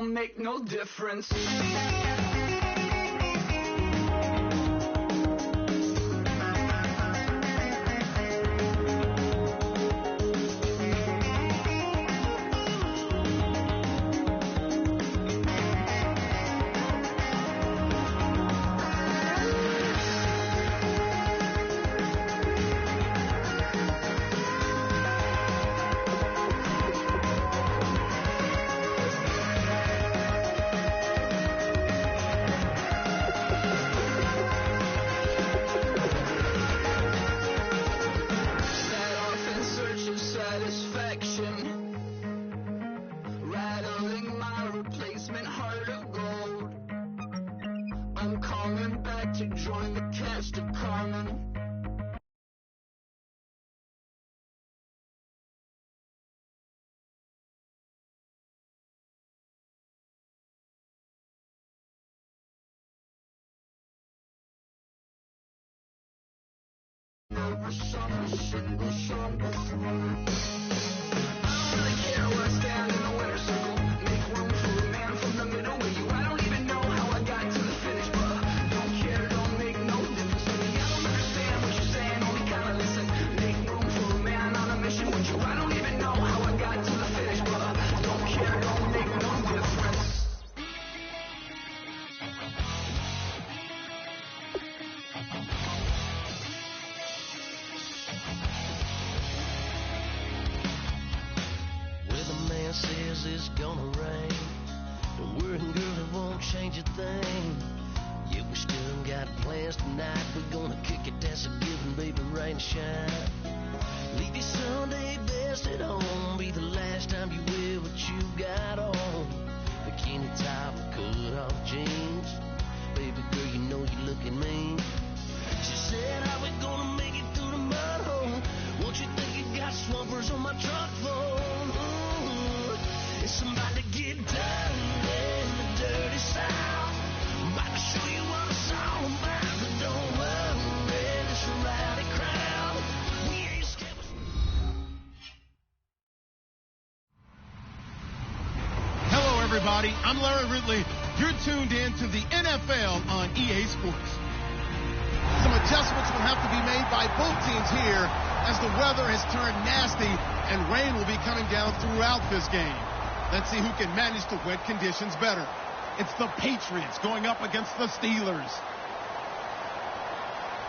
don't make no difference. I'm coming back to join the cast of Carmen. Never sung a single song before. I don't really care where I stand in the winner's circle. Make room for a man from the middle with you. I don't even know how I got to the finish, but don't care, don't make no difference to me. I don't understand what you're saying, only kinda listen. Make room for a man on a mission with you. I don't even know how I got to the finish, but don't care, don't make no difference. Says it's gonna rain. Don't worry, girl, it won't change a thing. Yeah, we still got plans tonight. We're gonna kick it, that's a given, baby, rain or shine. Leave your Sunday best at home. Be the last time you wear what you got on. Bikini top, cut off jeans. Baby girl, you know you looking mean. She said, how we gonna make it through the mud hole? Won't you think you got swampers on my truck phone? Somebody get down in the dirty south. I'm about to show you what it's all about. But don't worry, it's a rowdy crowd. We ain't scared. Hello, everybody. I'm Larry Ridley. You're tuned in to the NFL on EA Sports. Some adjustments will have to be made by both teams here as the weather has turned nasty and rain will be coming down throughout this game. Let's see who can manage the wet conditions better. It's the Patriots going up against the Steelers.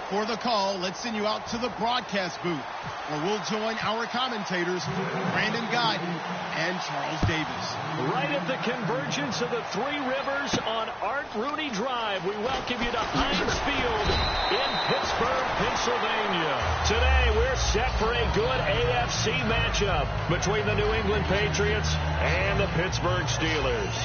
For the call, let's send you out to the broadcast booth, where we'll join our commentators, Brandon Guyton and Charles Davis. Right at the convergence of the Three Rivers on Art Rooney Drive, we welcome you to Heinz Field in Pittsburgh, Pennsylvania. Today, we're set for a good AFC matchup between the New England Patriots and the Pittsburgh Steelers.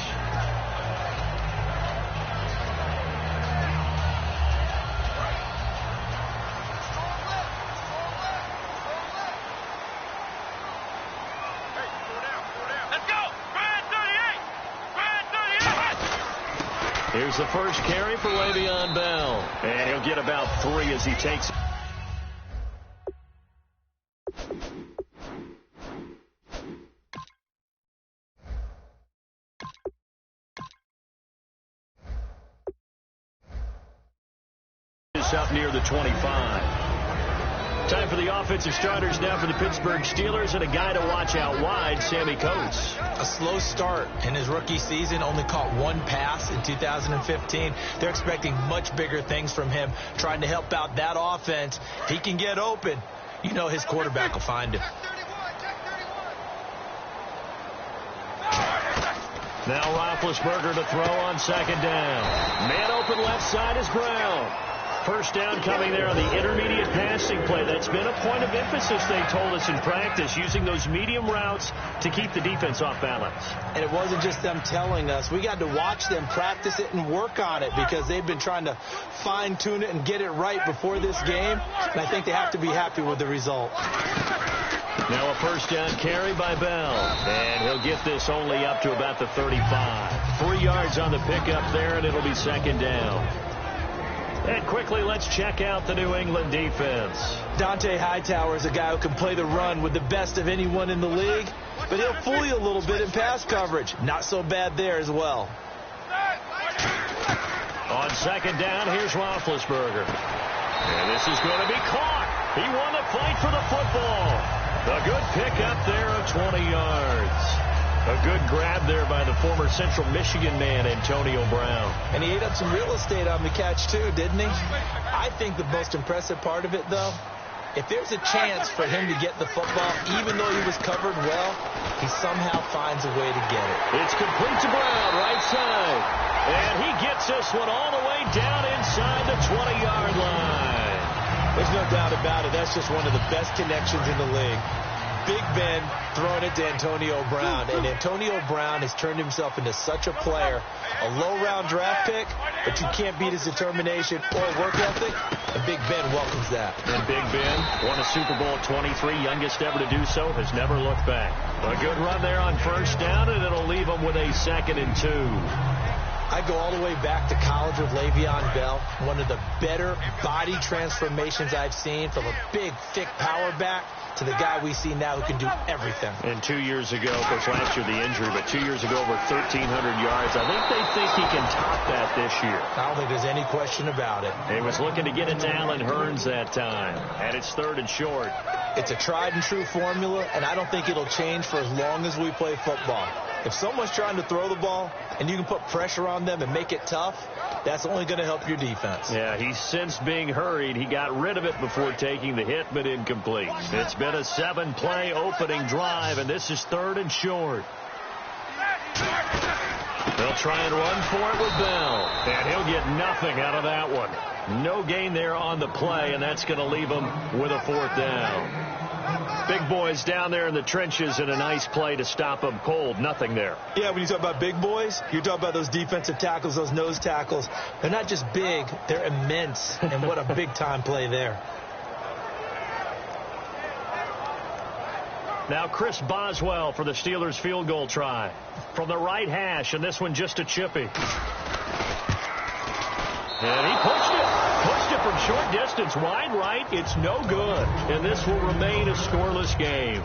Here's the first carry for Le'Veon Bell. And he'll get about 3 as he takes. Is up near the 25. Time for the offensive starters now for the Pittsburgh Steelers, and a guy to watch out wide, Sammy Coates. A slow start in his rookie season, only caught 1 pass in 2015. They're expecting much bigger things from him, trying to help out that offense. He can get open. You know his quarterback will find him. Now Roethlisberger to throw on second down. Man open left side is Brown. First down coming there on the intermediate passing play. That's been a point of emphasis, they told us in practice, using those medium routes to keep the defense off balance. And it wasn't just them telling us. We got to watch them practice it and work on it because they've been trying to fine-tune it and get it right before this game. And I think they have to be happy with the result. Now a first down carry by Bell. And he'll get this only up to about the 35. 3 yards on the pickup there, and it'll be second down. And quickly, let's check out the New England defense. Dante Hightower is a guy who can play the run with the best of anyone in the league, but he'll fool you a little bit in pass coverage. Not so bad there as well. On second down, here's Roethlisberger. And this is going to be caught. He won the fight for the football. A good pickup there of 20 yards. A good grab there by the former Central Michigan man, Antonio Brown. And he ate up some real estate on the catch, too, didn't he? I think the most impressive part of it, though, if there's a chance for him to get the football, even though he was covered well, he somehow finds a way to get it. It's complete to Brown, right side. And he gets this one all the way down inside the 20-yard line. There's no doubt about it. That's just one of the best connections in the league. Big Ben throwing it to Antonio Brown, and Antonio Brown has turned himself into such a player. A low-round draft pick, but you can't beat his determination or work ethic, and Big Ben welcomes that. And Big Ben won a Super Bowl 23, youngest ever to do so, has never looked back. A good run there on first down, and it'll leave him with a 2nd and 2. I go all the way back to college with Le'Veon Bell, one of the better body transformations I've seen, from a big, thick power back to the guy we see now who can do everything. And 2 years ago, of course, last year the injury, but 2 years ago over 1,300 yards. I think they think he can top that this year. I don't think there's any question about it. He was looking to get it to Allen Hurns that time, and it's 3rd and short. It's a tried and true formula, and I don't think it'll change for as long as we play football. If someone's trying to throw the ball and you can put pressure on them and make it tough, that's only going to help your defense. Yeah, he's since being hurried. He got rid of it before taking the hit, but incomplete. It's been a 7-play opening drive, and this is 3rd and short. They'll try and run for it with Bell, and he'll get nothing out of that one. No gain there on the play, and that's going to leave him with a 4th down. Big boys down there in the trenches, and a nice play to stop them cold. Nothing there. Yeah, when you talk about big boys, you're talking about those defensive tackles, those nose tackles. They're not just big, they're immense, and what a big-time play there. Now Chris Boswell for the Steelers field goal try. From the right hash, and this one just a chippy. And he pushed it. Pushed it from short distance, wide right. It's no good. And this will remain a scoreless game.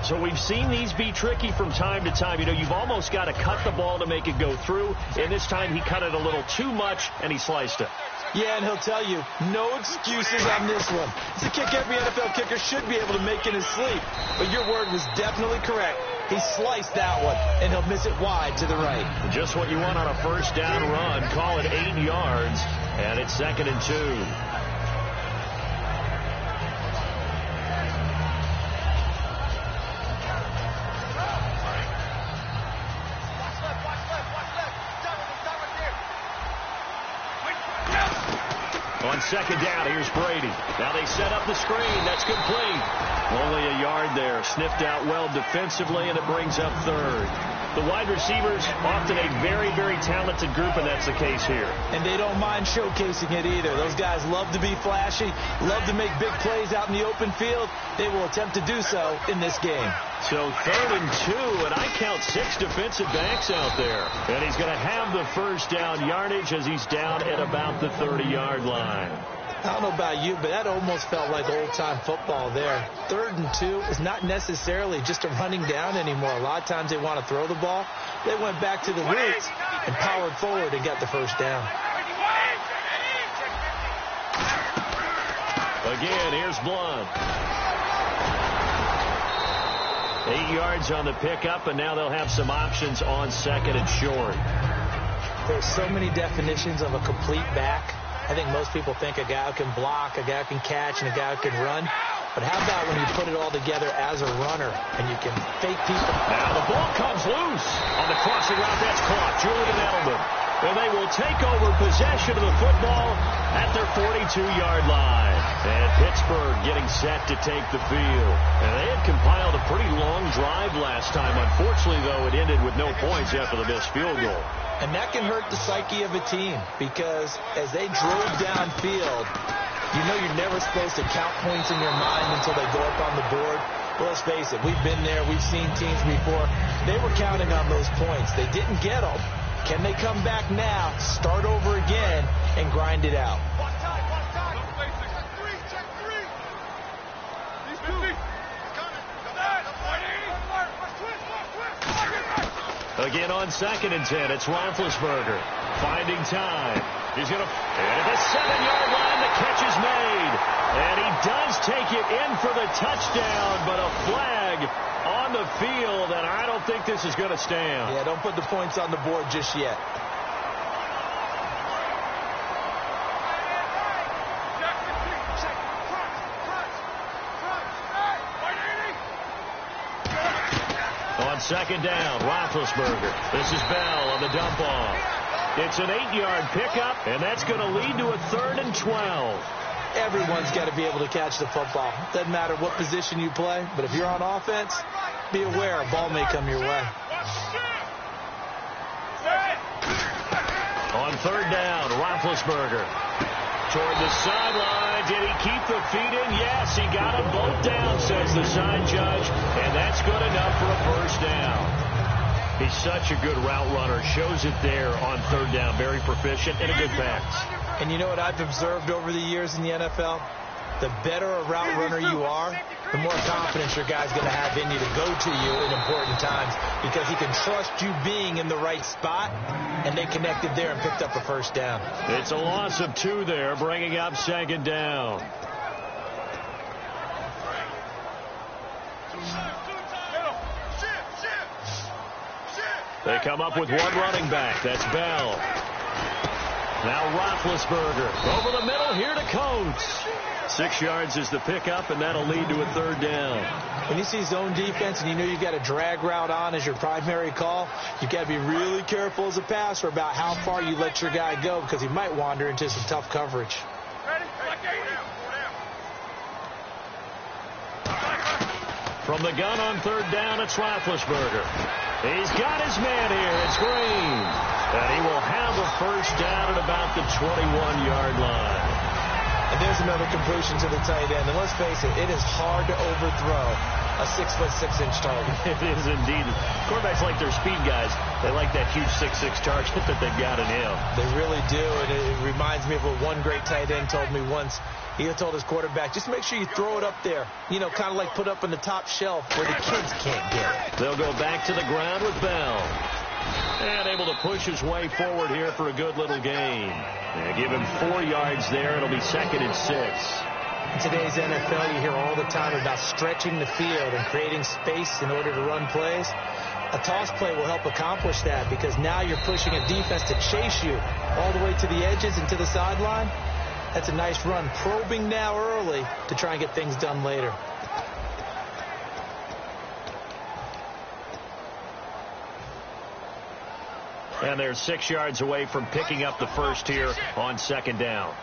So we've seen these be tricky from time to time. You know, you've almost got to cut the ball to make it go through. And this time he cut it a little too much, and he sliced it. Yeah, and he'll tell you, no excuses on this one. It's a kick every NFL kicker should be able to make in his sleep. But your word was definitely correct. He sliced that one, and he'll miss it wide to the right. Just what you want on a first down run. Call it 8 yards, and it's 2nd and 2. On second down, here's Brady. Now they set up the screen. That's complete. Only a yard there. Sniffed out well defensively, and it brings up 3rd. The wide receivers, often a very, very talented group, and that's the case here. And they don't mind showcasing it either. Those guys love to be flashy, love to make big plays out in the open field. They will attempt to do so in this game. So 3rd and 2, and I count 6 defensive backs out there. And he's going to have the first down yardage as he's down at about the 30-yard line. I don't know about you, but that almost felt like old-time football there. 3rd and 2 is not necessarily just a running down anymore. A lot of times they want to throw the ball. They went back to the roots and powered forward and got the first down. Again, here's Blunt. 8 yards on the pickup, and now they'll have some options on 2nd and short. There's so many definitions of a complete back. I think most people think a guy who can block, a guy who can catch, and a guy who can run. But how about when you put it all together as a runner and you can fake people? Now the ball comes loose on the crossing route. That's caught. Julian Edelman. And they will take over possession of the football at their 42-yard line. And Pittsburgh getting set to take the field. And they had compiled a pretty long drive last time. Unfortunately, though, it ended with no points after the missed field goal. And that can hurt the psyche of a team because as they drove downfield, you know you're never supposed to count points in your mind until they go up on the board. Well, let's face it, we've been there. We've seen teams before. They were counting on those points. They didn't get them. Can they come back now, start over again, and grind it out. Again on 2nd and 10, it's Roethlisberger finding time. He's going to, and at the 7-yard line, the catch is made. And he does take it in for the touchdown, but a flag on the field, and I don't think this is going to stand. Yeah, don't put the points on the board just yet. On 2nd down, Roethlisberger. This is Bell on the dump off. It's an 8-yard pickup, and that's going to lead to a 3rd and 12. Everyone's got to be able to catch the football. Doesn't matter what position you play, but if you're on offense, be aware a ball may come your way. On 3rd down, Roethlisberger toward the sideline. Did he keep the feet in? Yes, he got them both down, says the sign judge, and that's good enough for a 1st down. He's such a good route runner. Shows it there on 3rd down. Very proficient and a good pass. And you know what I've observed over the years in the NFL? The better a route runner you are, the more confidence your guy's going to have in you to go to you in important times because he can trust you being in the right spot, and they connected there and picked up a 1st down. It's a loss of 2 there, bringing up 2nd down. They come up with one running back. That's Bell. Now Roethlisberger over the middle here to Coates. 6 yards is the pickup, and that'll lead to a 3rd down. When you see zone defense and you know you've got a drag route on as your primary call, you've got to be really careful as a passer about how far you let your guy go because he might wander into some tough coverage. From the gun on 3rd down, it's Roethlisberger. He's got his man here. It's Green. And he will have a 1st down at about the 21-yard line. And there's another completion to the tight end. And let's face it, it is hard to overthrow a 6'6" target. It is indeed. Quarterbacks like their speed guys. They like that huge 6'6" target that they've got in him. They really do. And it reminds me of what one great tight end told me once. He told his quarterback, just make sure you throw it up there. You know, kind of like put up on the top shelf where the kids can't get it. They'll go back to the ground with Bell. And able to push his way forward here for a good little gain. They give him 4 yards there. It'll be 2nd and 6. In today's NFL, you hear all the time about stretching the field and creating space in order to run plays. A toss play will help accomplish that because now you're pushing a defense to chase you all the way to the edges and to the sideline. That's a nice run. Probing now early to try and get things done later. And they're 6 yards away from picking up the 1st here on 2nd down.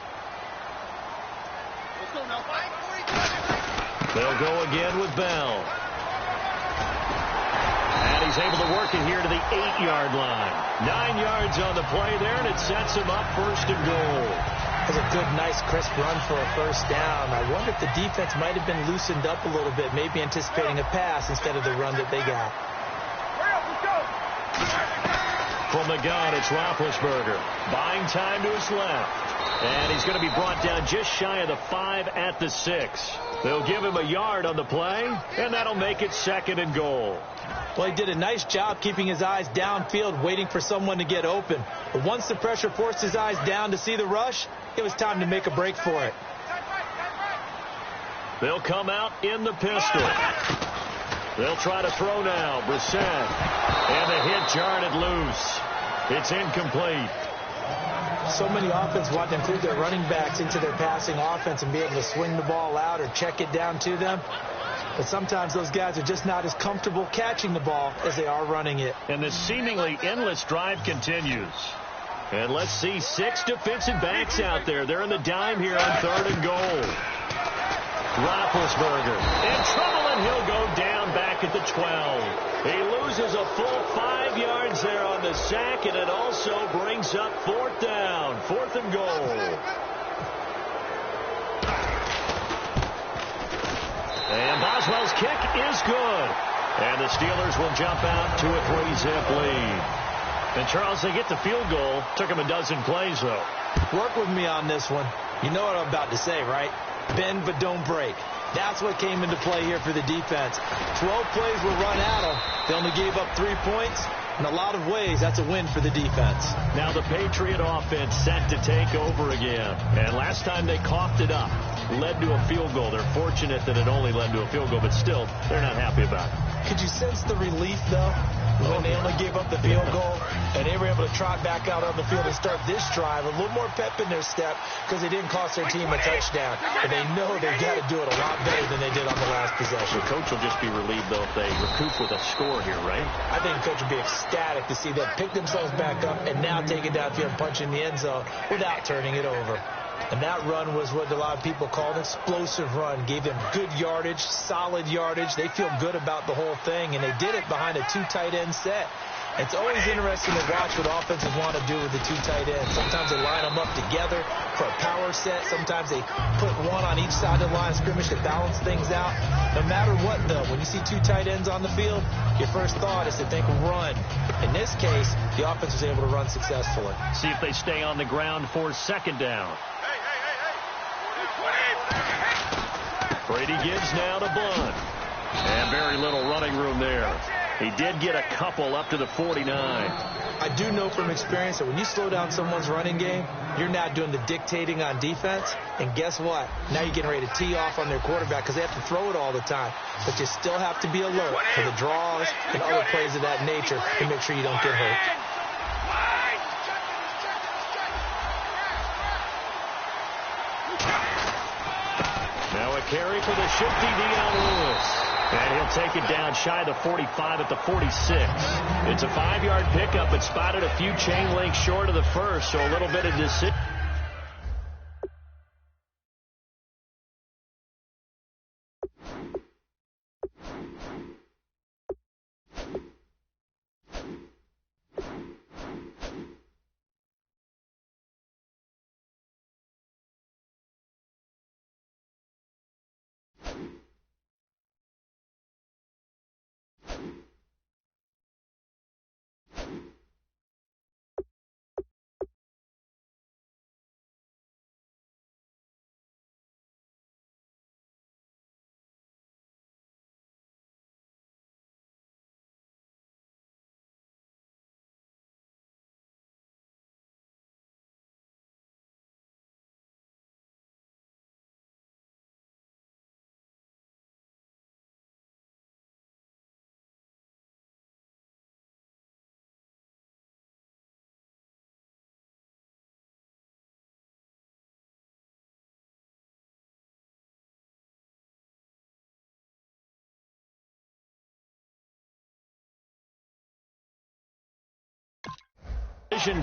They'll go again with Bell. And he's able to work it here to the 8-yard line. 9 yards on the play there, and it sets him up 1st and goal. That's a good, nice, crisp run for a 1st down. I wonder if the defense might have been loosened up a little bit, maybe anticipating a pass instead of the run that they got. From the gun, it's Roethlisberger. Buying time to his left. And he's going to be brought down just shy of the 5 at the 6. They'll give him a yard on the play, and that'll make it 2nd and goal. Well, he did a nice job keeping his eyes downfield, waiting for someone to get open. But once the pressure forced his eyes down to see the rush, it was time to make a break for it. They'll come out in the pistol. They'll try to throw now. Brissett. And the hit jarred it loose. It's incomplete. So many offenses want to include their running backs into their passing offense and be able to swing the ball out or check it down to them. But sometimes those guys are just not as comfortable catching the ball as they are running it. And this seemingly endless drive continues. And let's see 6 defensive backs out there. They're in the dime here on 3rd and goal. Roethlisberger in trouble, and he'll go down back at the 12. He loses a full 5 yards there on the sack, and it also brings up 4th down, 4th and goal. And Boswell's kick is good. And the Steelers will jump out to a 3-zip lead. And, Charles, they get the field goal. Took him a dozen plays, though. Work with me on this one. You know what I'm about to say, right? Bend but don't break. That's what came into play here for the defense. 12 plays were run at them. They only gave up 3 points. In a lot of ways, that's a win for the defense. Now the Patriot offense set to take over again. And last time they coughed it up, led to a field goal. They're fortunate that it only led to a field goal, but still, they're not happy about it. Could you sense the relief, though, when they only gave up the field goal and they were able to trot back out on the field and start this drive? A little more pep in their step because they didn't cost their team a touchdown. But they know they've got to do it a lot better than they did on the last possession. The coach will just be relieved, though, if they recoup with a score here, right? I think the coach will be ecstatic to see them pick themselves back up and now take it downfield and punch in the end zone without turning it over. And that run was what a lot of people call an explosive run. Gave them good yardage, solid yardage. They feel good about the whole thing, and they did it behind a 2 tight end set. It's always interesting to watch what offenses want to do with the 2 tight ends. Sometimes they line them up together for a power set. Sometimes they put one on each side of the line of scrimmage to balance things out. No matter what, though, when you see 2 tight ends on the field, your first thought is to think run. In this case, the offense was able to run successfully. See if they stay on the ground for second down. Brady gives now to Blunt. And very little running room there. He did get a couple up to the 49. I do know from experience that when you slow down someone's running game, you're not doing the dictating on defense. And guess what? Now you're getting ready to tee off on their quarterback because they have to throw it all the time. But you still have to be alert for the draws and other plays of that nature to make sure you don't get hurt. Now a carry for the shifty Dion Lewis. And he'll take it down shy of the 45 at the 46. It's a 5-yard pickup, but spotted a few chain links short of the first, so a little bit of decision.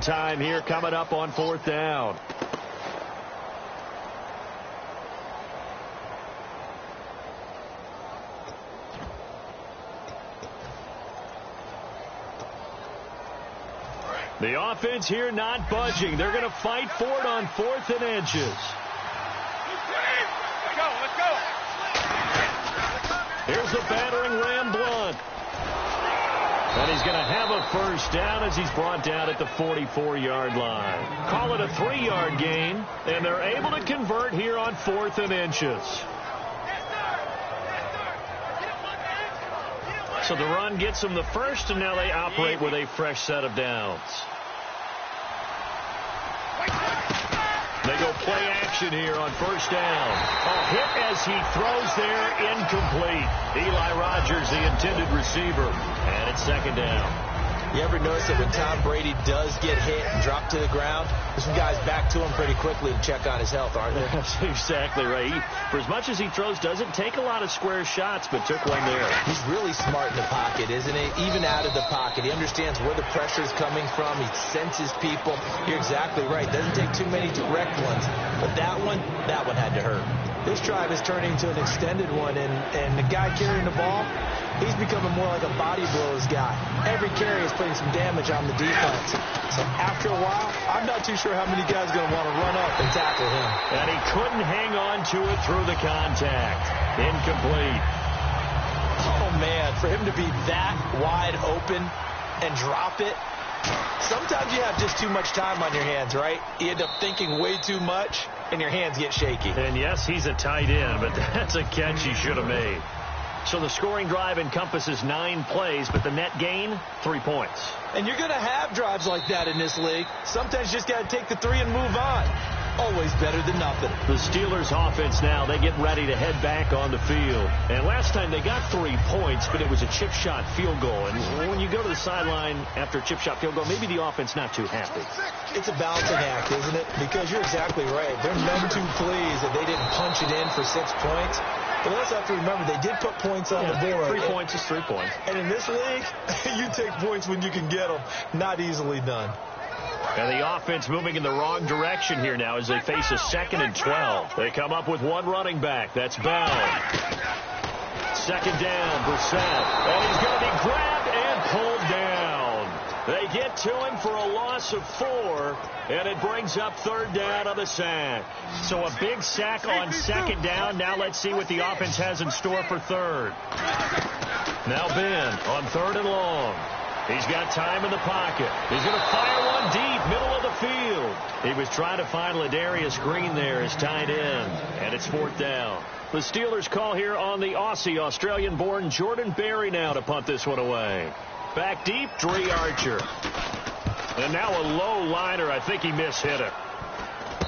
Time here coming up on 4th down. The offense here not budging. They're going to fight for it on 4th and inches. Let's go. Here's the battering Ram Blunt. And he's going to have a first down as he's brought down at the 44-yard line. Call it a 3-yard gain, and they're able to convert here on 4th and inches. So the run gets them the first, and now they operate with a fresh set of downs. They go play action here on first down. A hit as he throws there, incomplete. Eli Rogers, the intended receiver. And it's second down. You ever notice that when Tom Brady does get hit and drop to the ground, there's some guys back to him pretty quickly to check on his health, aren't there? That's exactly right. For as much as he throws, doesn't take a lot of square shots, but took one there. He's really smart in the pocket, isn't he? Even out of the pocket. He understands where the pressure is coming from. He senses people. You're exactly right. Doesn't take too many direct ones. But that one had to hurt. This drive is turning into an extended one, and the guy carrying the ball, he's becoming more like a body blows guy. Every carry is putting some damage on the defense. So after a while, I'm not too sure how many guys are going to want to run up and tackle him. And he couldn't hang on to it through the contact. Incomplete. Oh, man, for him to be that wide open and drop it, Sometimes you have just too much time on your hands, right? You end up thinking way too much, and your hands get shaky. And yes, he's a tight end, but that's a catch he should have made. So the scoring drive encompasses 9 plays, but the net gain, 3 points. And you're going to have drives like that in this league. Sometimes you just got to take the 3 and move on. Always better than nothing. The Steelers offense now, they get ready to head back on the field. And last time they got 3 points, but it was a chip shot field goal. And when you go to the sideline after a chip shot field goal, maybe the offense not too happy. It's a balancing act, isn't it? Because you're exactly right. They're none too pleased that they didn't punch it in for 6 points. But we also have to remember they did put points on the board. 3 points is 3 points. And in this league, you take points when you can get them. Not easily done. And the offense moving in the wrong direction here now as they face a 2nd and 12. They come up with one running back. That's Bell. 2nd down, Brissett. And he's going to be grabbed and pulled down. They get to him for a loss of 4, and it brings up 3rd down on the sack. So a big sack on 2nd down. Now let's see what the offense has in store for 3rd. Now Ben on 3rd and long. He's got time in the pocket. He's going to fire one deep, middle of the field. He was trying to find Ladarius Green there as tight end, and it's 4th down. The Steelers call here on the Aussie, Australian-born Jordan Berry now to punt this one away. Back deep, Dre Archer. And now a low liner. I think he mishit it.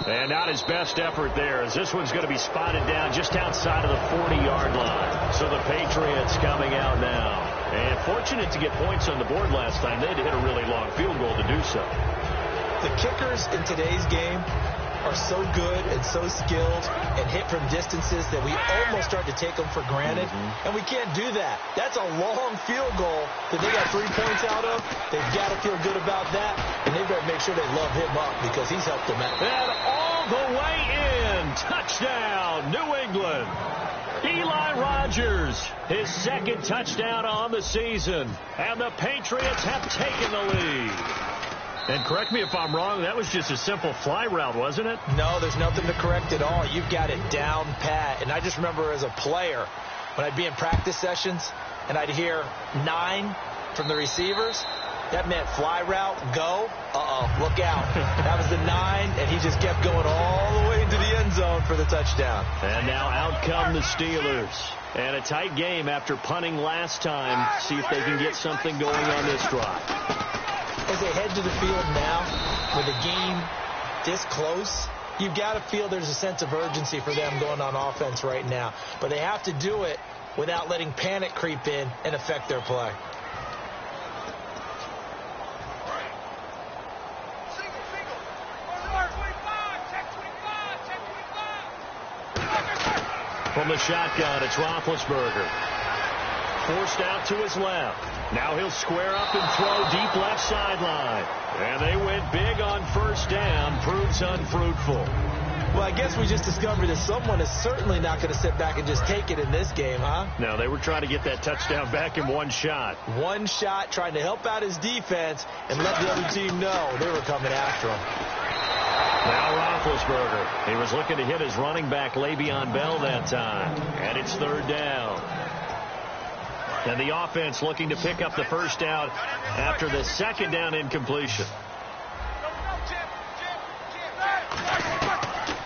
And not his best effort there, as this one's going to be spotted down just outside of the 40-yard line. So the Patriots coming out now. And fortunate to get points on the board last time. They had to hit a really long field goal to do so. The kickers in today's game are so good and so skilled and hit from distances that we almost start to take them for granted. And we can't do that. That's a long field goal that they got 3 points out of. They've got to feel good about that. And they've got to make sure they love him up because he's helped them out. And all the way in. Touchdown, New England. Eli Rogers, his 2nd touchdown on the season. And the Patriots have taken the lead. And correct me if I'm wrong, that was just a simple fly route, wasn't it? No, there's nothing to correct at all. You've got it down pat. And I just remember as a player, when I'd be in practice sessions and I'd hear 9 from the receivers, that meant fly route, go. Look out. That was the 9, and he just kept going all the way into the end zone for the touchdown. And now out come the Steelers. And a tight game after punting last time. See if they can get something going on this drive. As they head to the field now, with the game this close, you've got to feel there's a sense of urgency for them going on offense right now. But they have to do it without letting panic creep in and affect their play. From the shotgun, it's Roethlisberger. Forced out to his left. Now he'll square up and throw deep left sideline. And they went big on 1st down. Proves unfruitful. Well, I guess we just discovered that someone is certainly not going to sit back and just take it in this game, huh? No, they were trying to get that touchdown back in one shot. One shot, trying to help out his defense and let the other team know they were coming after him. Now Roethlisberger. He was looking to hit his running back, Le'Veon Bell, that time. And it's 3rd down. And the offense looking to pick up the 1st down after the 2nd down incompletion.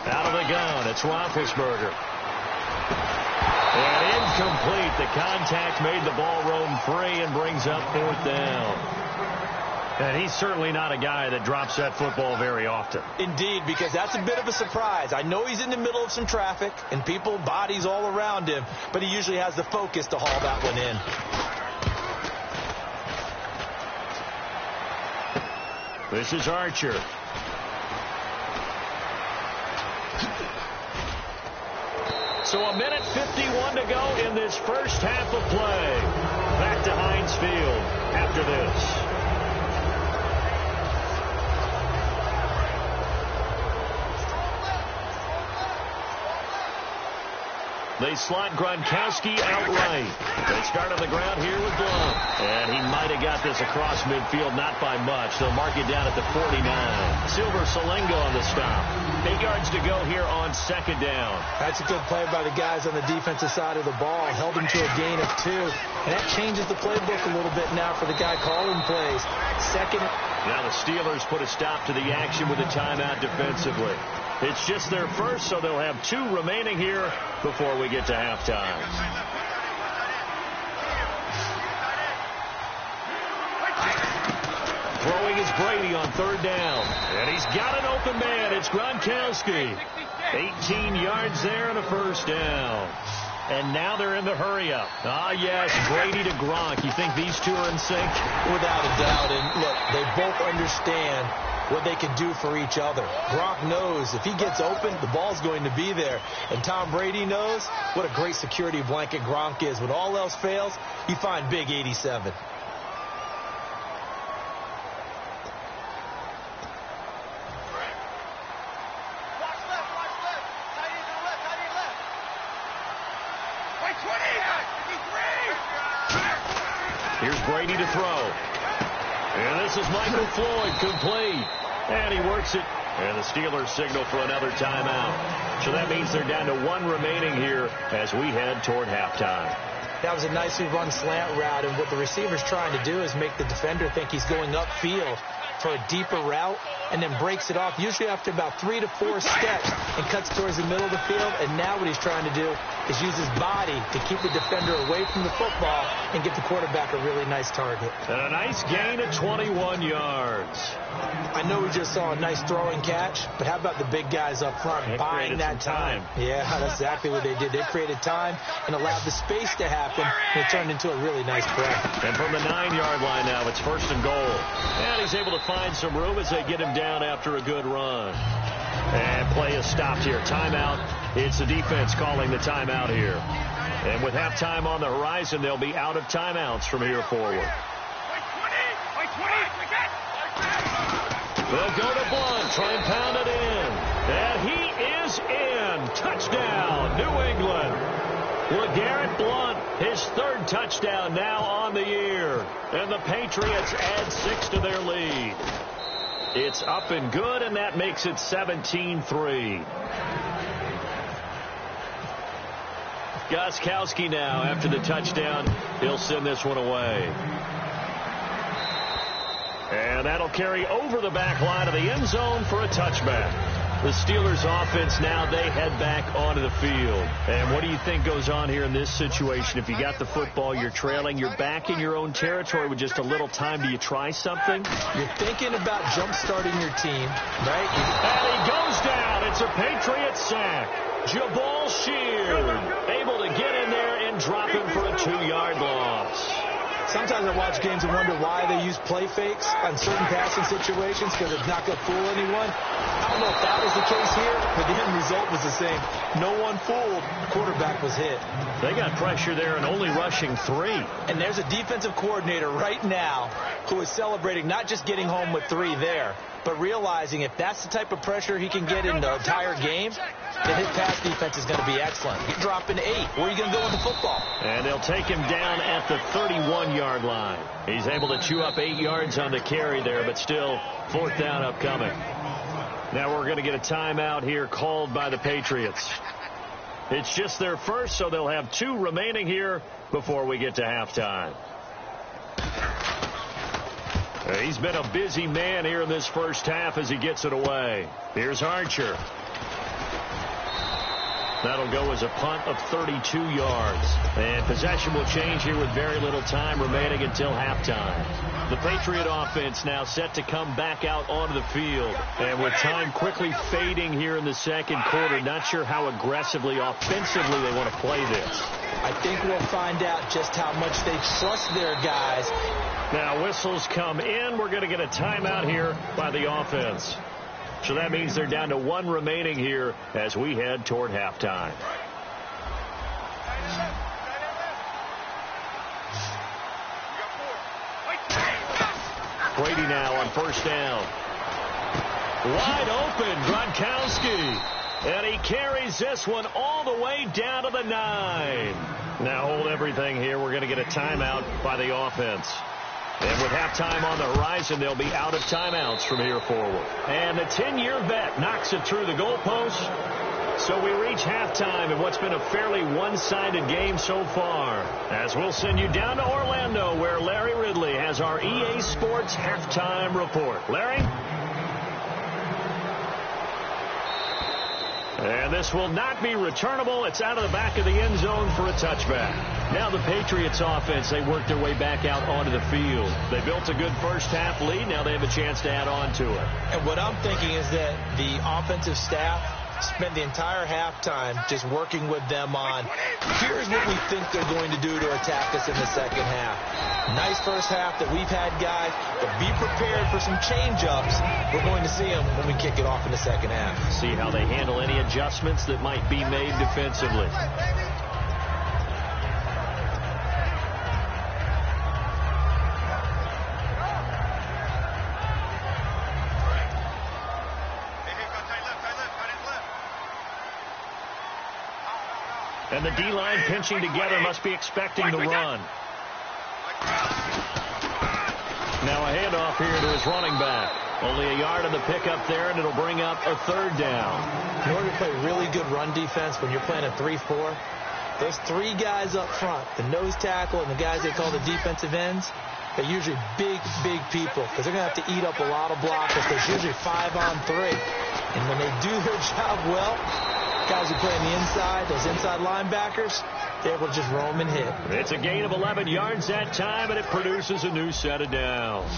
Out of the gun, it's Roethlisberger. And incomplete. The contact made the ball roam free and brings up 4th down. And he's certainly not a guy that drops that football very often. Indeed, because that's a bit of a surprise. I know he's in the middle of some traffic and people, bodies all around him, but he usually has the focus to haul that one in. This is Archer. So a minute 51 to go in this first half of play. Back to Heinz Field after this. They slot Gronkowski out right. They start on the ground here with Blount. And he might have got this across midfield, not by much. They'll mark it down at the 49. Silver Salengo on the stop. 8 yards to go here on second down. That's a good play by the guys on the defensive side of the ball. Held him to a gain of 2. And that changes the playbook a little bit now for the guy calling plays. Second. Now the Steelers put a stop to the action with a timeout defensively. It's just their first, so they'll have 2 remaining here before we get to halftime. Throwing is Brady on third down. And he's got an open man. It's Gronkowski. 18 yards there and a first down. And now they're in the hurry-up. Ah, yes, Brady to Gronk. You think these two are in sync? Without a doubt. And, look, they both understand what they can do for each other. Gronk knows if he gets open, the ball's going to be there. And Tom Brady knows what a great security blanket Gronk is. When all else fails, you find Big 87. Here's Brady to throw. And this is Michael Floyd, complete. And he works it. And the Steelers signal for another timeout. So that means they're down to 1 remaining here as we head toward halftime. That was a nicely run slant route, and what the receiver's trying to do is make the defender think he's going upfield for a deeper route, and then breaks it off, usually after about 3 to 4 steps, and cuts towards the middle of the field. And now what he's trying to do is use his body to keep the defender away from the football and get the quarterback a really nice target. And a nice gain of 21 yards. I know we just saw a nice throwing catch, but how about the big guys up front buying that time? Yeah, that's exactly what they did. They created time and allowed the space to happen, and it turned into a really nice play. And from the 9-yard line now, it's first and goal. And he's able to find some room as they get him down after a good run. And play is stopped here. Timeout. It's the defense calling the timeout here. And with halftime on the horizon, they'll be out of timeouts from here forward. They'll go to Blount, try and pound it in. And he is in. Touchdown, New England. LeGarrette Blount, his 3rd touchdown now on the year. And the Patriots add 6 to their lead. It's up and good, and that makes it 17-3. Gostkowski now, after the touchdown, he'll send this one away. And that'll carry over the back line of the end zone for a touchback. The Steelers offense now, they head back onto the field. And what do you think goes on here in this situation? If you got the football, you're trailing, you're back in your own territory with just a little time. Do you try something? You're thinking about jump-starting your team, right? And he goes down. It's a Patriot sack. Jabal Sheard able to get in there and drop him for a 2-yard loss. Sometimes I watch games and wonder why they use play fakes on certain passing situations, because it's not going to fool anyone. I don't know if that was the case here, but the end result was the same. No one fooled. Quarterback was hit. They got pressure there and only rushing 3. And there's a defensive coordinator right now who is celebrating not just getting home with 3 there, but realizing if that's the type of pressure he can get in the entire game, then his pass defense is going to be excellent. You're dropping 8. Where are you going to go with the football? And they'll take him down at the 31-yard line. He's able to chew up 8 yards on the carry there, but still 4th down upcoming. Now we're going to get a timeout here called by the Patriots. It's just their first, so they'll have 2 remaining here before we get to halftime. He's been a busy man here in this first half as he gets it away. Here's Archer. That'll go as a punt of 32 yards. And possession will change here with very little time remaining until halftime. The Patriot offense now set to come back out onto the field. And with time quickly fading here in the second quarter, not sure how aggressively, offensively they want to play this. I think we'll find out just how much they trust their guys. Now whistles come in. We're going to get a timeout here by the offense. So that means they're down to 1 remaining here as we head toward halftime. Brady now on first down. Wide open, Gronkowski. And he carries this one all the way down to the 9. Now hold everything here. We're going to get a timeout by the offense. And with halftime on the horizon, they'll be out of timeouts from here forward. And the 10-year vet knocks it through the goalpost. So we reach halftime in what's been a fairly one-sided game so far. As we'll send you down to Orlando, where Larry Ridley has our EA Sports halftime report. Larry? And this will not be returnable. It's out of the back of the end zone for a touchback. Now the Patriots offense, they work their way back out onto the field. They built a good first-half lead. Now they have a chance to add on to it. And what I'm thinking is that the offensive staff spent the entire halftime just working with them on, here's what we think they're going to do to attack us in the second half. Nice first half that we've had, guys, but be prepared for some change-ups. We're going to see them when we kick it off in the second half. See how they handle any adjustments that might be made defensively. And the D-line pinching together must be expecting the run. Now a handoff here to his running back. Only a yard on the pickup there, and it'll bring up a third down. In order to play really good run defense when you're playing a 3-4, those three guys up front, the nose tackle and the guys they call the defensive ends, they're usually big people because they're going to have to eat up a lot of blockers. There's usually 5-on-3. And when they do their job well, guys who play on the inside, those inside linebackers, they're able to just roam and hit. It's a gain of 11 yards that time, and it produces a new set of downs.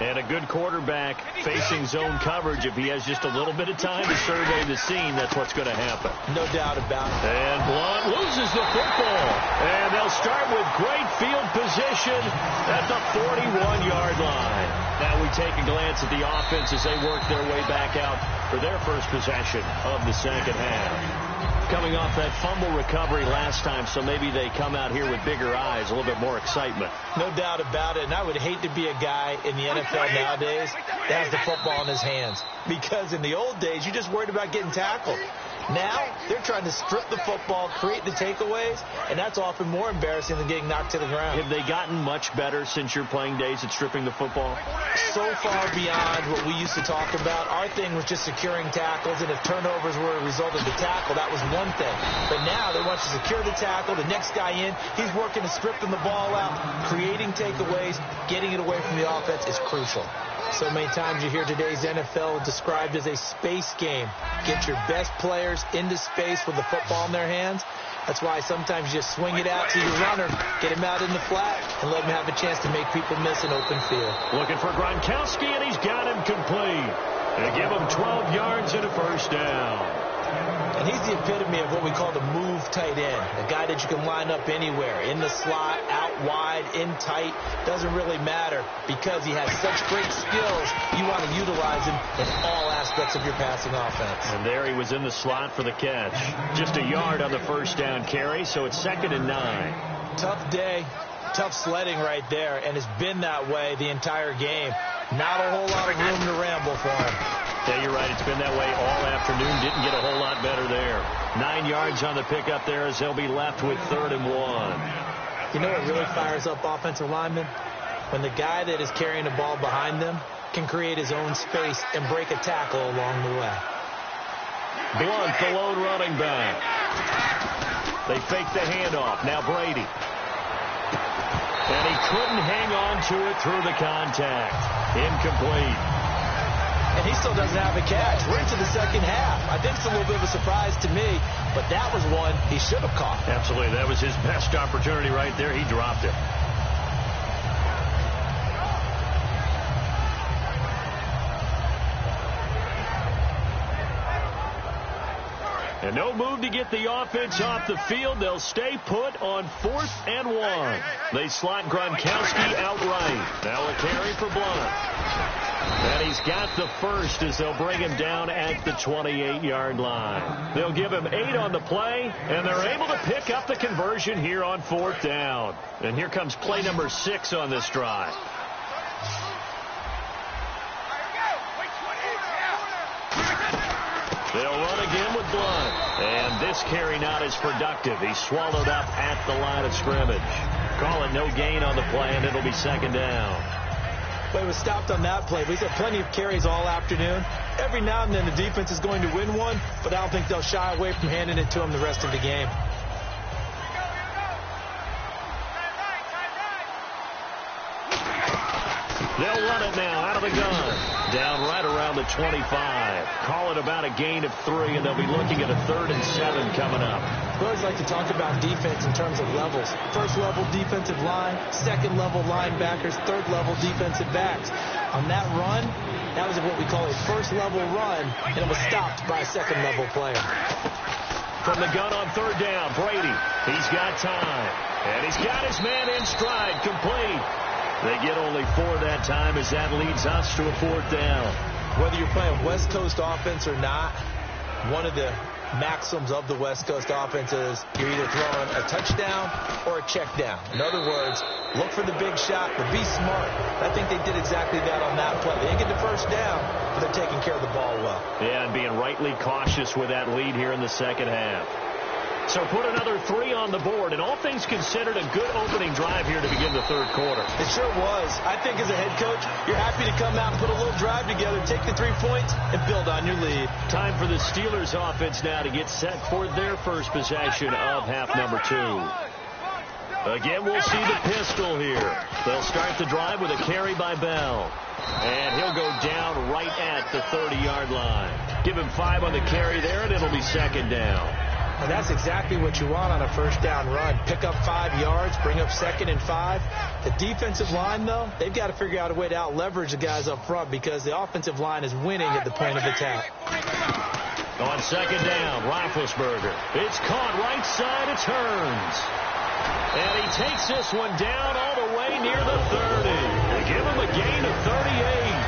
And a good quarterback facing zone coverage, if he has just a little bit of time to survey the scene, that's what's going to happen. No doubt about it. And Blount loses the football. And they'll start with great field position at the 41-yard line. Now we take a glance at the offense as they work their way back out for their first possession of the second half. Coming off that fumble recovery last time, so maybe they come out here with bigger eyes, a little bit more excitement. No doubt about it, and I would hate to be a guy in the NFL nowadays that has the football in his hands. Because in the old days, you just worried about getting tackled. Now, they're trying to strip the football, create the takeaways, and that's often more embarrassing than getting knocked to the ground. Have they gotten much better since your playing days at stripping the football? So far beyond what we used to talk about. Our thing was just securing tackles, and if turnovers were a result of the tackle, that was one thing. But now they want you to secure the tackle, the next guy in, he's working to strip them the ball out, creating takeaways, getting it away from the offense is crucial. So many times you hear today's NFL described as a space game. Get your best players into space with the football in their hands. That's why sometimes you just swing it out to your runner, get him out in the flat, and let him have a chance to make people miss an open field. Looking for Gronkowski, and he's got him complete. They give him 12 yards and a first down. And he's the epitome of what we call the move tight end, a guy that you can line up anywhere, in the slot, out wide, in tight, doesn't really matter because he has such great skills. You want to utilize him in all aspects of your passing offense. And there he was in the slot for the catch. Just a yard on the first down carry, so it's 2nd and 9. Tough day, tough sledding right there, and it's been that way the entire game. Not a whole lot of room to ramble for him. Yeah, you're right. It's been that way all afternoon. Didn't get a whole lot better there. 9 yards on the pickup there as they'll be left with 3rd and 1. You know what really fires up offensive linemen? When the guy that is carrying the ball behind them can create his own space and break a tackle along the way. Blount, the lone running back. They fake the handoff. Now Brady. And he couldn't hang on to it through the contact. Incomplete. And he still doesn't have a catch. We're into the second half. I think it's a little bit of a surprise to me, but that was one he should have caught. Absolutely. That was his best opportunity right there. He dropped it. And no move to get the offense off the field. They'll stay put on 4th and 1. They slot Gronkowski outright. Now a carry for Blount. And he's got the first as they'll bring him down at the 28-yard line. They'll give him 8 on the play, and they're able to pick up the conversion here on 4th down. And here comes play number 6 on this drive. They'll run again with blood. And this carry not as productive. He's swallowed up at the line of scrimmage. Call it no gain on the play, and it'll be second down. Well, he was stopped on that play, but he's had plenty of carries all afternoon. Every now and then the defense is going to win one, but I don't think they'll shy away from handing it to him the rest of the game. They'll run it now out of the gun. Down right around the 25. Call it about a gain of 3, and they'll be looking at a 3rd and 7 coming up. We always like to talk about defense in terms of levels. First level defensive line, second level linebackers, third level defensive backs. On that run, that was what we call a first level run, and it was stopped by a second level player. From the gun on 3rd down, Brady. He's got time. And he's got his man in stride, complete. They get only 4 that time as that leads us to a 4th down. Whether you're playing West Coast offense or not, one of the maxims of the West Coast offense is you're either throwing a touchdown or a check down. In other words, look for the big shot, but be smart. I think they did exactly that on that play. They didn't get the first down, but they're taking care of the ball well. Yeah, and being rightly cautious with that lead here in the second half. So put another 3 on the board, and all things considered, a good opening drive here to begin the 3rd quarter. It sure was. I think as a head coach, you're happy to come out and put a little drive together, take the 3 points, and build on your lead. Time for the Steelers offense now to get set for their first possession of half number 2. Again, we'll see the pistol here. They'll start the drive with a carry by Bell. And he'll go down right at the 30-yard line. Give him 5 on the carry there, and it'll be second down. And that's exactly what you want on a first down run. Pick up 5 yards, bring up 2nd and 5. The defensive line, though, they've got to figure out a way to out-leverage the guys up front because the offensive line is winning at the point of attack. On 2nd down, Roethlisberger. It's caught right side. It's Hearns. And he takes this one down all the way near the 30. They give him a gain of 38.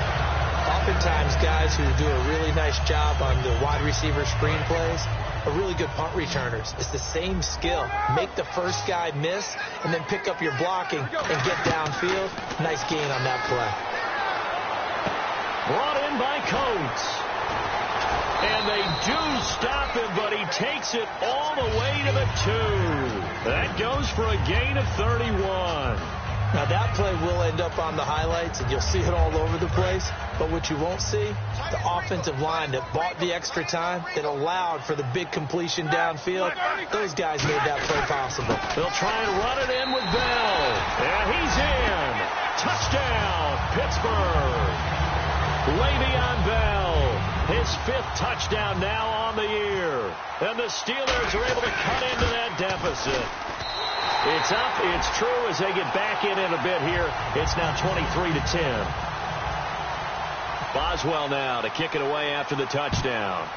Oftentimes, guys who do a really nice job on the wide receiver screen plays are really good punt returners. It's the same skill. Make the first guy miss and then pick up your blocking and get downfield. Nice gain on that play. Brought in by Coates. And they do stop him, but he takes it all the way to the 2. That goes for a gain of 31. Now, that play will end up on the highlights, and you'll see it all over the place. But what you won't see, the offensive line that bought the extra time, that allowed for the big completion downfield, those guys made that play possible. They'll try and run it in with Bell. And he's in. Touchdown, Pittsburgh. Le'Veon Bell, his 5th touchdown now on the year. And the Steelers are able to cut into that deficit. It's up, it's true as they get back in a bit here. It's now 23-10. Boswell now to kick it away after the touchdown.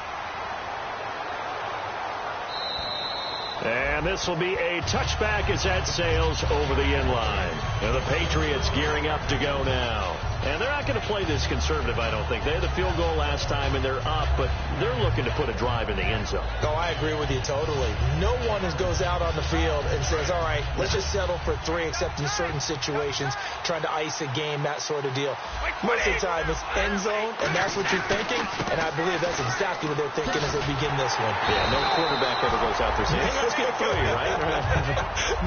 And this will be a touchback as that sails over the end line. And the Patriots gearing up to go now. And they're not going to play this conservative, I don't think. They had the field goal last time, and they're up, but they're looking to put a drive in the end zone. Oh, I agree with you totally. No one goes out on the field and says, all right, let's just settle for 3, except in certain situations, trying to ice a game, that sort of deal. Most of the time, it's end zone, and that's what you're thinking, and I believe that's exactly what they're thinking as they begin this one. Yeah, no quarterback ever goes out there saying, hey, let's get 3, right?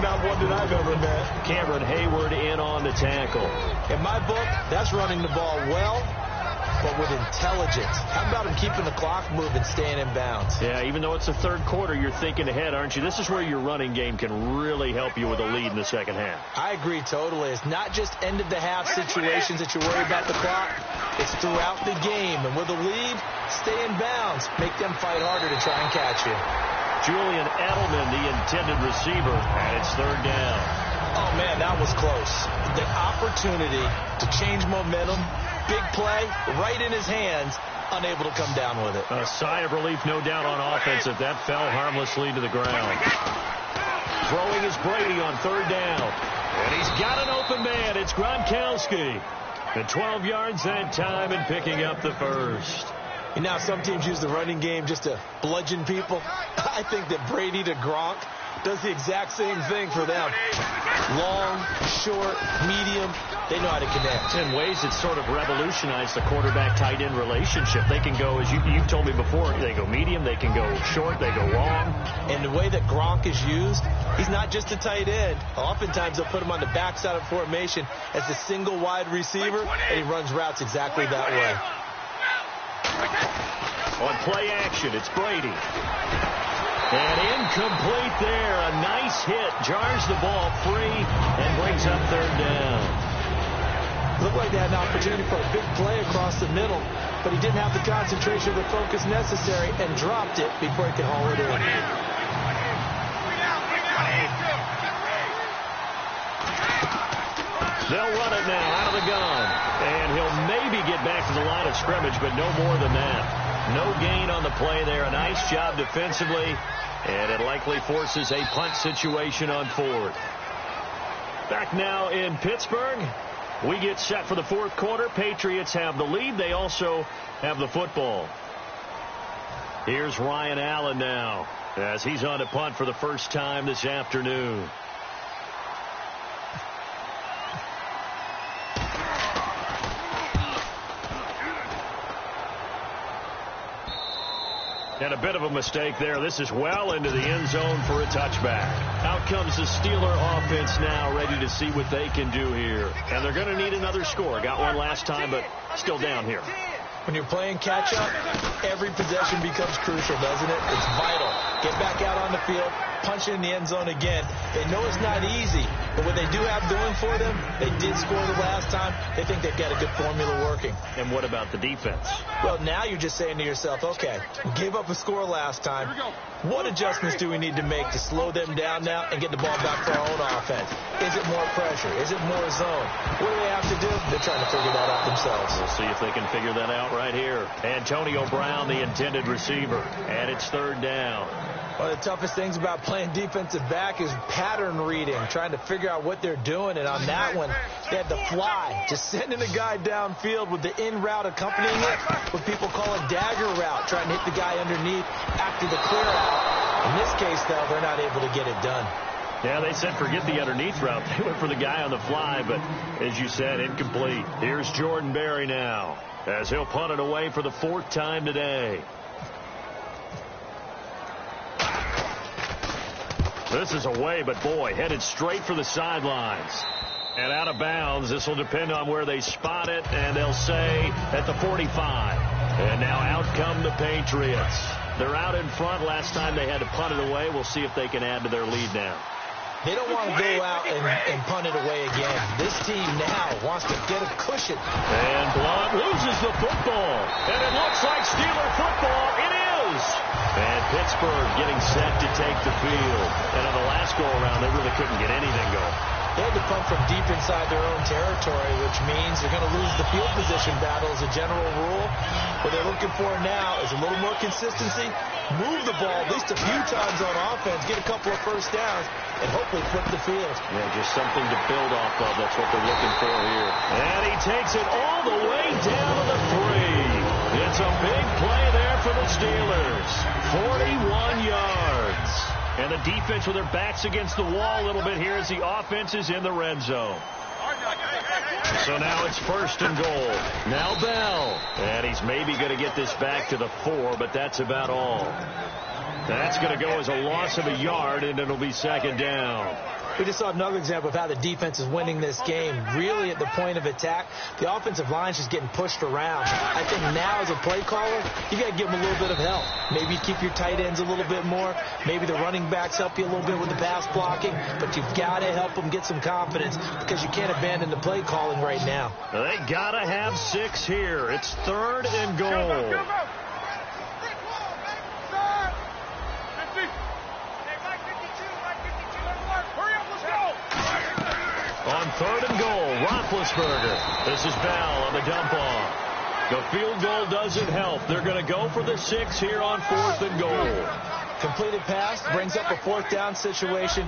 Not one that I've ever met. Cameron Hayward in on the tackle. In my book, that's running the ball well, but with intelligence. How about him keeping the clock moving, staying in bounds? Yeah, even though it's the 3rd quarter, you're thinking ahead, aren't you? This is where your running game can really help you with a lead in the second half. I agree totally. It's not just end-of-the-half situations that you worry about the clock. It's throughout the game. And with a lead, stay in bounds. Make them fight harder to try and catch you. Julian Edelman, the intended receiver, and it's 3rd down. Oh, man, that was close. The opportunity to change momentum, big play, right in his hands, unable to come down with it. A sigh of relief, no doubt, on offense if that fell harmlessly to the ground. Throwing is Brady on 3rd down. And he's got an open man. It's Gronkowski. And 12 yards that time and picking up the 1st. You know, some teams use the running game just to bludgeon people. I think that Brady to Gronk does the exact same thing for them. Long, short, medium, they know how to connect. In ways that sort of revolutionized the quarterback-tight end relationship. They can go, as you've told me before, they go medium, they can go short, they go long. And the way that Gronk is used, he's not just a tight end. Oftentimes they'll put him on the backside of formation as a single wide receiver, and he runs routes exactly that way. On play action, it's Brady. And incomplete there. A nice hit. Jars the ball free and brings up third down. Looked like they had an opportunity for a big play across the middle, but he didn't have the concentration or the focus necessary and dropped it before he could haul it in. They'll run it now out of the gun. And he'll maybe get back to the line of scrimmage, but no more than that. No gain on the play there. A nice job defensively. And it likely forces a punt situation on fourth. Back now in Pittsburgh. We get set for the fourth quarter. Patriots have the lead. They also have the football. Here's Ryan Allen now as he's on to punt for the first time this afternoon. And a bit of a mistake there. This is well into the end zone for a touchback. Out comes the Steeler offense now, ready to see what they can do here. And they're going to need another score. Got one last time, but still down here. When you're playing catch-up, every possession becomes crucial, doesn't it? It's vital. Get back out on the field, punch it in the end zone again. They know it's not easy, but what they do have going for them, they did score the last time. They think they've got a good formula working. And what about the defense? Well, now you're just saying to yourself, okay, we gave up a score last time. What adjustments do we need to make to slow them down now and get the ball back for our own offense? Is it more pressure? Is it more zone? What do they have to do? They're trying to figure that out themselves. We'll see if they can figure that out right here. Antonio Brown, the intended receiver. And it's third down. One of the toughest things about playing defensive back is pattern reading, trying to figure out what they're doing. And on that one, they had the fly, just sending a guy downfield with the in route accompanying it, what people call a dagger route, trying to hit the guy underneath after the clear out. In this case, though, they're not able to get it done. Yeah, they said forget the underneath route. They went for the guy on the fly, but as you said, incomplete. Here's Jordan Berry now as he'll punt it away for the fourth time today. This is away, but boy, headed straight for the sidelines. And out of bounds. This will depend on where they spot it, and they'll say at the 45. And now out come the Patriots. They're out in front. Last time they had to punt it away. We'll see if they can add to their lead now. They don't want to go out and punt it away again. This team now wants to get a cushion. And Blount loses the football. And it looks like Steeler football. It is. And Pittsburgh getting set to take the field. And on the last go-around, they really couldn't get anything going. They had to punt from deep inside their own territory, which means they're going to lose the field position battle as a general rule. What they're looking for now is a little more consistency, move the ball at least a few times on offense, get a couple of first downs, and hopefully flip the field. Yeah, just something to build off of. That's what they're looking for here. And he takes it all the way down to the 3. It's a big play there for the Steelers. 41 yards. And the defense with their backs against the wall a little bit here as the offense is in the red zone. So now it's first and goal. Now Bell. And he's maybe going to get this back to the 4, but that's about all. That's going to go as a loss of a yard, and it'll be second down. We just saw another example of how the defense is winning this game. Really at the point of attack, the offensive line's just getting pushed around. I think now as a play caller, you got to give them a little bit of help. Maybe keep your tight ends a little bit more. Maybe the running backs help you a little bit with the pass blocking. But you've got to help them get some confidence because you can't abandon the play calling right now. They got to have 6 here. It's third and goal. On third and goal, Roethlisberger. This is Bell on the dump off. The field goal doesn't help. They're going to go for the 6 here on fourth and goal. Completed pass brings up a fourth down situation.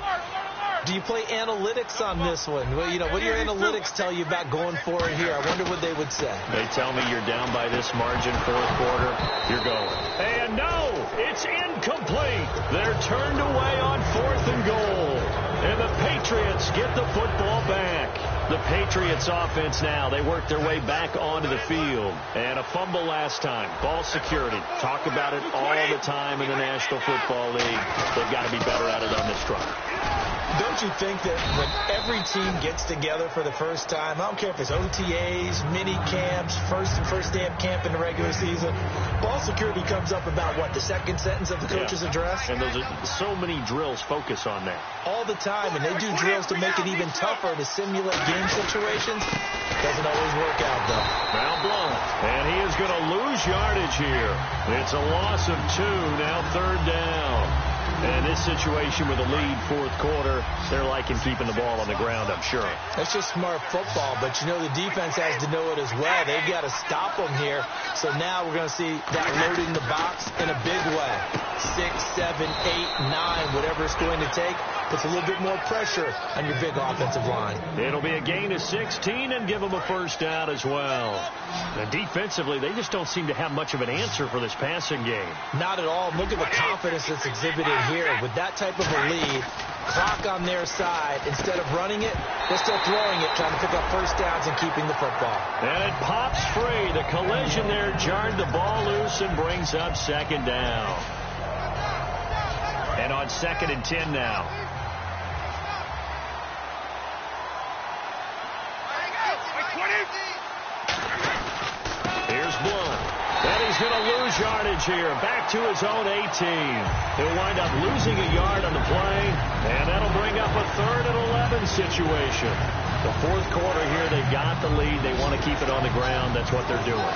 Do you play analytics on this one? Well, what do your analytics tell you about going for it here? I wonder what they would say. They tell me you're down by this margin, fourth quarter, you're going. And no, it's incomplete. They're turned away on 4th and goal. And the Patriots get the football back. The Patriots offense now, they work their way back onto the field. And a fumble last time. Ball security. Talk about it all the time in the National Football League. They've got to be better at it on this drive. Don't you think that when every team gets together for the first time, I don't care if it's OTAs, mini camps, first day of camp in the regular season, ball security comes up about what, the second sentence of the coach's address? And those are so many drills focus on that. All the time, and they do drills to make it even tougher to simulate game situations. Doesn't always work out, though. Now Blount, and he is going to lose yardage here. It's a loss of 2, now 3rd down. And this situation with a lead, fourth quarter, they're liking keeping the ball on the ground, I'm sure. That's just smart football, but the defense has to know it as well. They've got to stop them here. So now we're going to see that loading the box in a big way. 6, 7, 8, 9, whatever it's going to take, puts a little bit more pressure on your big offensive line. It'll be a gain of 16 and give them a first down as well. And defensively, they just don't seem to have much of an answer for this passing game. Not at all. Look at the confidence that's exhibited here. With that type of a lead, clock on their side, instead of running it, they're still throwing it, trying to pick up first downs and keeping the football. And it pops free. The collision there jarred the ball loose and brings up 2nd down. And on 2nd and 10 now. Here's Blount. And he's going to lose yardage here. Back to his own 18. He'll wind up losing a yard on the play. And that'll bring up a 3rd and 11 situation. The fourth quarter here, they've got the lead. They want to keep it on the ground. That's what they're doing.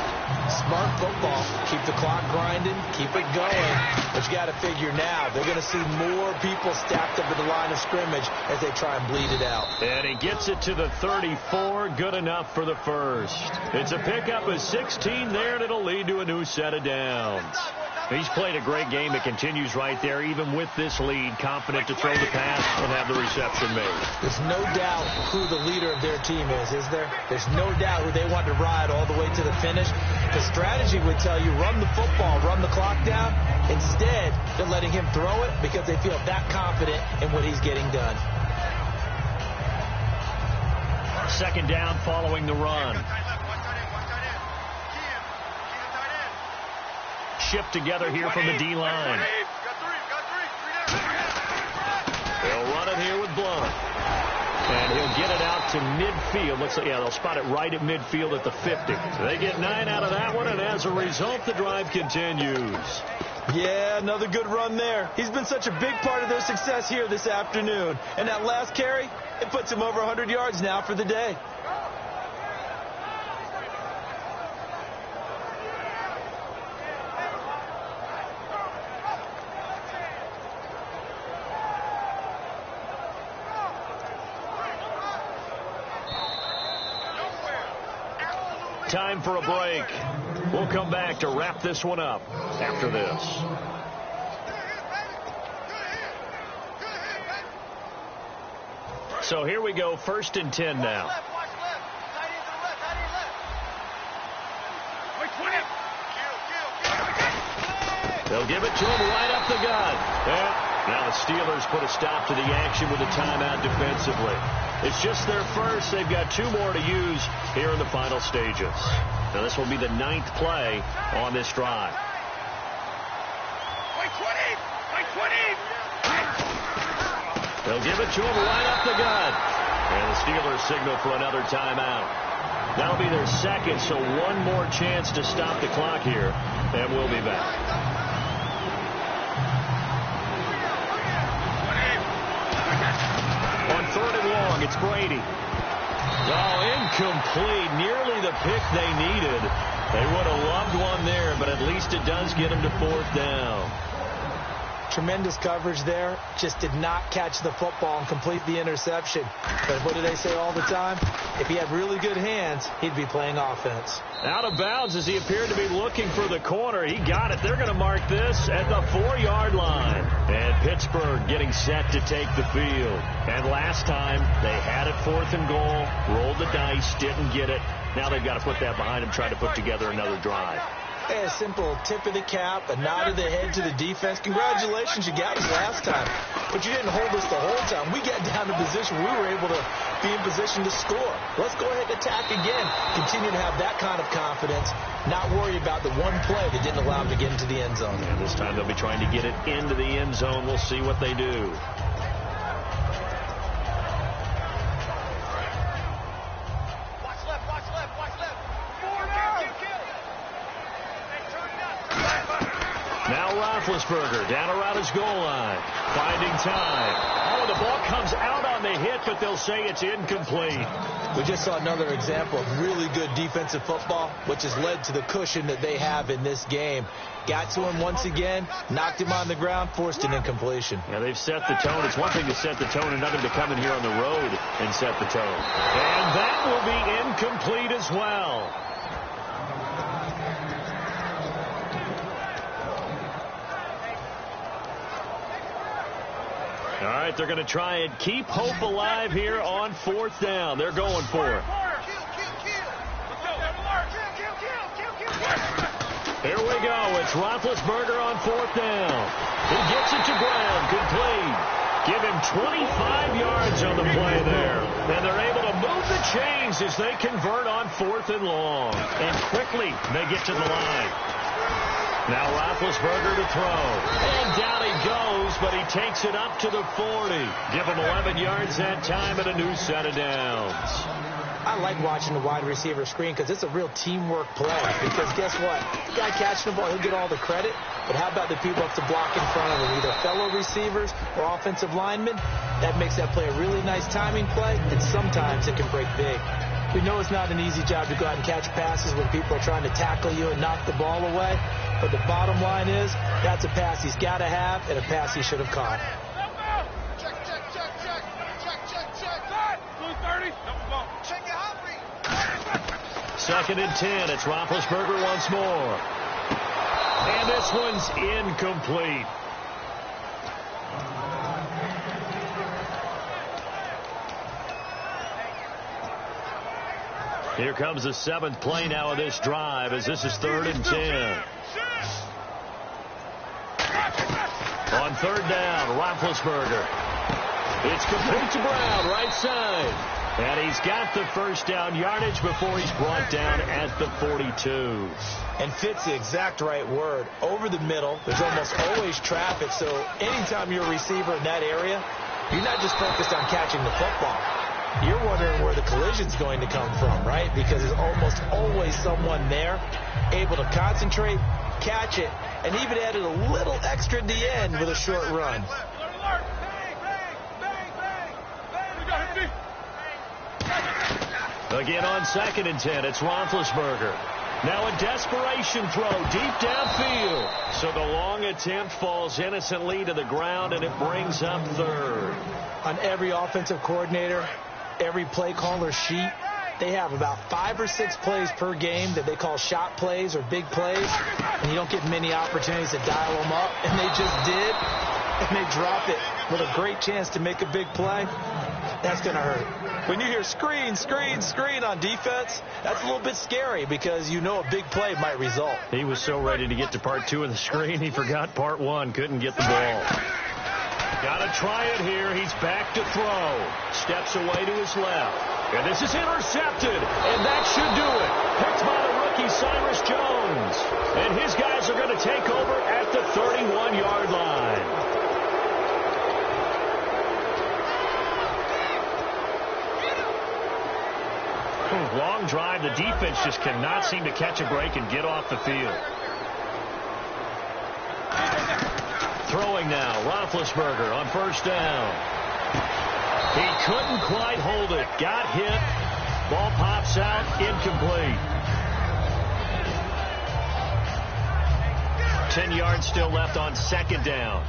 Smart football. Keep the clock grinding. Keep it going. But you got to figure now, they're going to see more people stacked up at the line of scrimmage as they try and bleed it out. And he gets it to the 34. Good enough for the first. It's a pickup of 16 there, and it'll lead to a new set of downs. He's played a great game. It continues right there, even with this lead, confident to throw the pass and have the reception made. There's no doubt who the leader of their team is there? There's no doubt who they want to ride all the way to the finish. The strategy would tell you, run the football, run the clock down. Instead, they're letting him throw it because they feel that confident in what he's getting done. 2nd down following the run. Shift together here from the D-line. They'll run it here with Blount. And he'll get it out to midfield. Looks like, they'll spot it right at midfield at the 50. They get 9 out of that one, and as a result, the drive continues. Yeah, another good run there. He's been such a big part of their success here this afternoon. And that last carry, it puts him over 100 yards now for the day. Time for a break. We'll come back to wrap this one up after this. So here we go, 1st and 10 now. They'll give it to him right up the gut. Now the Steelers put a stop to the action with a timeout defensively. It's just their first. They've got 2 more to use here in the final stages. Now this will be the 9th play on this drive. They'll give it to him right up the gut. And the Steelers signal for another timeout. That'll be their 2nd, so 1 more chance to stop the clock here. And we'll be back. On 3rd and long, it's Brady. Oh, incomplete. Nearly the pick they needed. They would have loved one there, but at least it does get them to 4th down. Tremendous coverage there. Just did not catch the football and complete the interception. But what do they say all the time? If he had really good hands, he'd be playing offense. Out of bounds as he appeared to be looking for the corner. He got it. They're going to mark this at the 4-yard line. And Pittsburgh getting set to take the field. And last time, they had it 4th and goal, rolled the dice, didn't get it. Now they've got to put that behind them, try to put together another drive. Hey, a simple tip of the cap, a nod of the head to the defense. Congratulations, you got us last time. But you didn't hold us the whole time. We got down to position. We were able to be in position to score. Let's go ahead and attack again. Continue to have that kind of confidence. Not worry about the one play that didn't allow them to get into the end zone. And this time they'll be trying to get it into the end zone. We'll see what they do. Now Roethlisberger down around his goal line, finding time. Oh, the ball comes out on the hit, but they'll say it's incomplete. We just saw another example of really good defensive football, which has led to the cushion that they have in this game. Got to him once again, knocked him on the ground, forced an incompletion. Yeah, they've set the tone. It's one thing to set the tone, another to come in here on the road and set the tone. And that will be incomplete as well. All right, they're going to try and keep hope alive here on 4th down. They're going for it. Here we go. It's Roethlisberger on 4th down. He gets it to Brown. Complete. Give him 25 yards on the play there. And they're able to move the chains as they convert on 4th and long. And quickly they get to the line. Now Roethlisberger to throw. And down he goes, but he takes it up to the 40. Give him 11 yards that time and a new set of downs. I like watching the wide receiver screen because it's a real teamwork play. Because guess what? The guy catching the ball, he'll get all the credit. But how about the people up to block in front of him, either fellow receivers or offensive linemen? That makes that play a really nice timing play, and sometimes it can break big. We know it's not an easy job to go out and catch passes when people are trying to tackle you and knock the ball away. But the bottom line is, that's a pass he's got to have and a pass he should have caught. Check. 230. Check it out. 2nd and 10. It's Roethlisberger once more. And this one's incomplete. Here comes the 7th play now of this drive as this is 3rd and 10. On 3rd down, Roethlisberger. It's complete to Brown, right side. And he's got the 1st down yardage before he's brought down at the 42. And fits the exact right word. Over the middle, there's almost always traffic, so anytime you're a receiver in that area, you're not just focused on catching the football. You're wondering where the collision's going to come from, right? Because there's almost always someone there able to concentrate, catch it, and even added a little extra at the end with a short run. Again on 2nd and 10, it's Roethlisberger. Now a desperation throw deep downfield. So the long attempt falls innocently to the ground, and it brings up 3rd. On every offensive coordinator, every play caller sheet, they have about 5 or 6 plays per game that they call shot plays or big plays, and you don't get many opportunities to dial them up, and they just did, and they drop it with a great chance to make a big play. That's going to hurt. When you hear screen on defense, that's a little bit scary because you know a big play might result. He was so ready to get to part 2 of the screen, he forgot part 1, couldn't get the ball. Got to try it here. He's back to throw. Steps away to his left. And this is intercepted. And that should do it. Picked by the rookie Cyrus Jones. And his guys are going to take over at the 31-yard line. Long drive. The defense just cannot seem to catch a break and get off the field. Throwing now, Roethlisberger on 1st down. He couldn't quite hold it. Got hit. Ball pops out. Incomplete. 10 yards still left on 2nd down.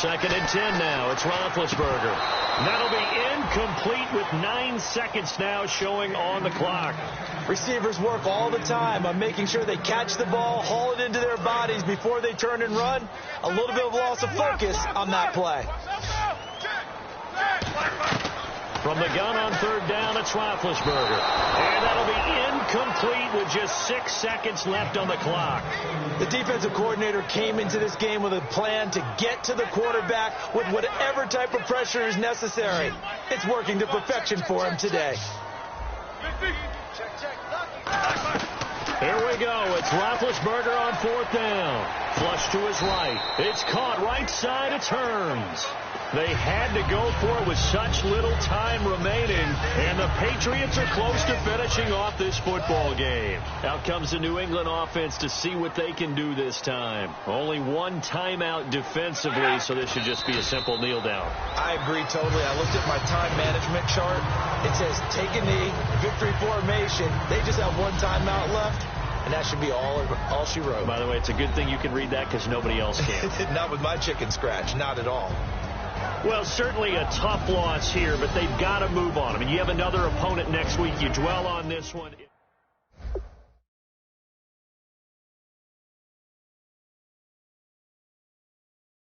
2nd and 10 now. It's Roethlisberger. That'll be incomplete with 9 seconds now showing on the clock. Receivers work all the time on making sure they catch the ball, haul it into their bodies before they turn and run. A little bit of loss of focus on that play. From the gun on 3rd down, it's Roethlisberger. And that'll be incomplete with just 6 seconds left on the clock. The defensive coordinator came into this game with a plan to get to the quarterback with whatever type of pressure is necessary. It's working to perfection for him today. Here we go. It's Roethlisberger on 4th down. Flush to his right. It's caught right side. It turns. They had to go for it with such little time remaining, and the Patriots are close to finishing off this football game. Out comes the New England offense to see what they can do this time. Only one timeout defensively, so this should just be a simple kneel down. I agree totally. I looked at my time management chart. It says take a knee, victory formation. They just have one timeout left, and that should be all she wrote. By the way, it's a good thing you can read that because nobody else can. Not with my chicken scratch. Not at all. Well, certainly a tough loss here, but they've got to move on. I mean, you have another opponent next week. You dwell on this one.